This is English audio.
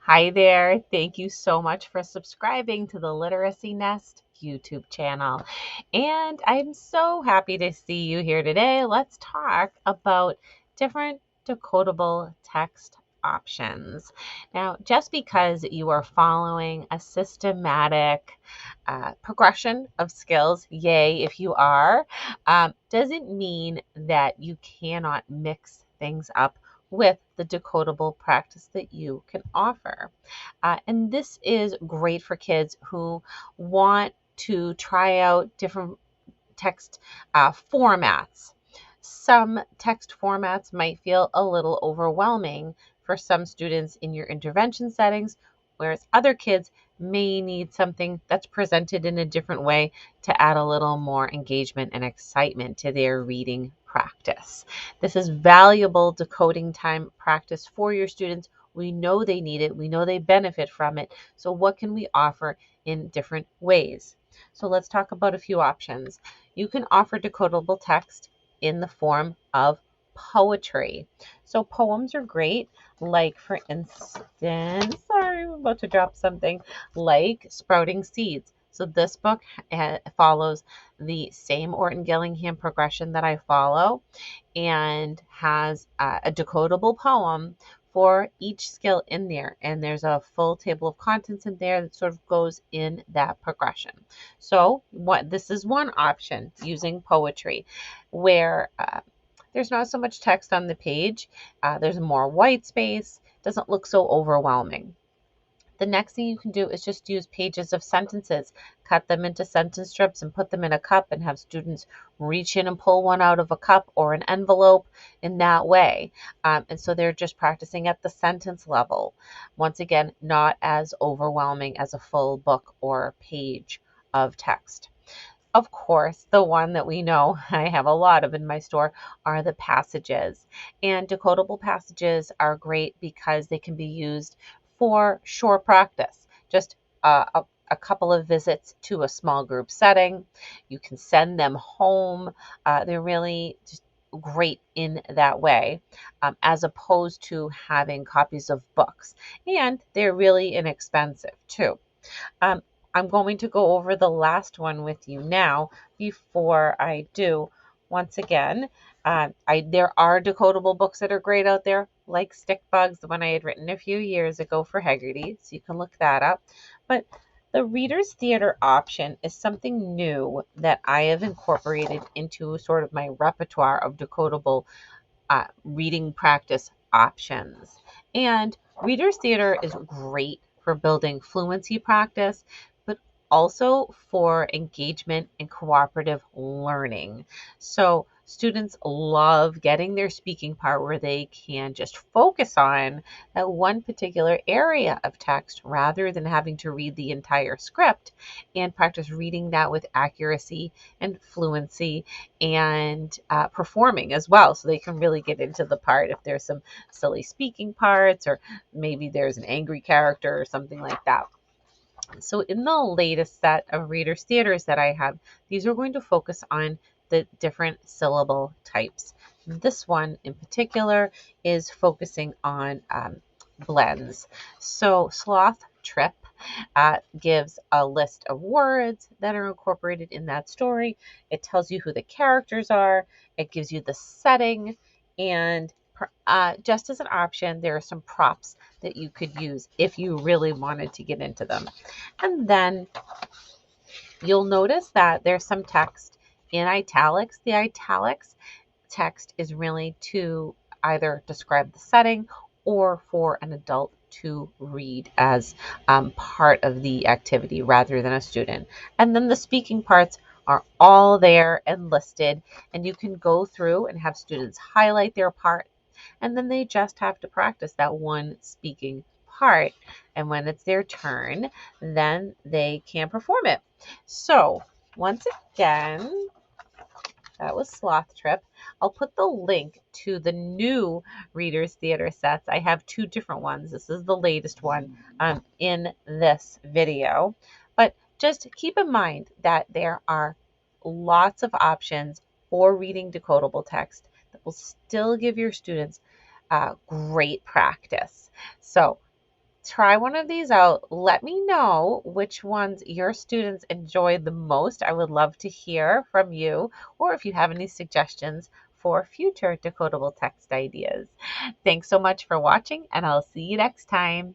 Hi there. Thank you so much for subscribing to the Literacy Nest YouTube channel. And I'm so happy to see you here today. Let's talk about different decodable text options. Now, just because you are following a systematic progression of skills, yay, if you are, doesn't mean that you cannot mix things up with the decodable practice that you can offer. And this is great for kids who want to try out different text formats. Some text formats might feel a little overwhelming for some students in your intervention settings, whereas other kids may need something that's presented in a different way to add a little more engagement and excitement to their reading practice. This is valuable decoding time practice for your students. We know they need it. We know they benefit from it. So what can we offer in different ways? So let's talk about a few options. You can offer decodable text in the form of poetry. So poems are great, like for instance, sorry, I'm about to drop something, like Sprouting Seeds. So this book follows the same Orton-Gillingham progression that I follow and has a decodable poem for each skill in there. And there's a full table of contents in there that sort of goes in that progression. So this is one option, using poetry, where there's not so much text on the page. There's more white space. Doesn't look so overwhelming. The next thing you can do is just use pages of sentences, cut them into sentence strips and put them in a cup and have students reach in and pull one out of a cup or an envelope in that way. And so they're just practicing at the sentence level. Once again, not as overwhelming as a full book or page of text. Of course, the one that we know I have a lot of in my store are the passages. And decodable passages are great because they can be used for short practice, just a couple of visits to a small group setting. You can send them home. They're really just great in that way, as opposed to having copies of books. And they're really inexpensive too. Um, I'm going to go over the last one with you now. Before I do, once again, there are decodable books that are great out there, like Stick Bugs, the one I had written a few years ago for Heggerty, so you can look that up. But the Reader's Theater option is something new that I have incorporated into sort of my repertoire of decodable reading practice options. And Reader's Theater is great for building fluency practice, but also for engagement and cooperative learning. So students love getting their speaking part where they can just focus on that one particular area of text rather than having to read the entire script, and practice reading that with accuracy and fluency and performing as well, so they can really get into the part if there's some silly speaking parts or maybe there's an angry character or something like that. So in the latest set of Reader's Theaters that I have, these are going to focus on the different syllable types. This one in particular is focusing on blends. So Sloth Trip gives a list of words that are incorporated in that story. It tells you who the characters are. It gives you the setting, and just as an option, there are some props that you could use if you really wanted to get into them. And then you'll notice that there's some text in italics. The italics text is really to either describe the setting or for an adult to read as part of the activity rather than a student. And then the speaking parts are all there and listed, and you can go through and have students highlight their part, and then they just have to practice that one speaking part. And when it's their turn, then they can perform it. So once again, that was Sloth Trip. I'll put the link to the new Reader's Theater sets. I have two different ones. This is the latest one in this video. But just keep in mind that there are lots of options for reading decodable text that will still give your students great practice. So Try one of these out. Let me know which ones your students enjoyed the most. I would love to hear from you, or if you have any suggestions for future decodable text ideas. Thanks so much for watching, and I'll see you next time.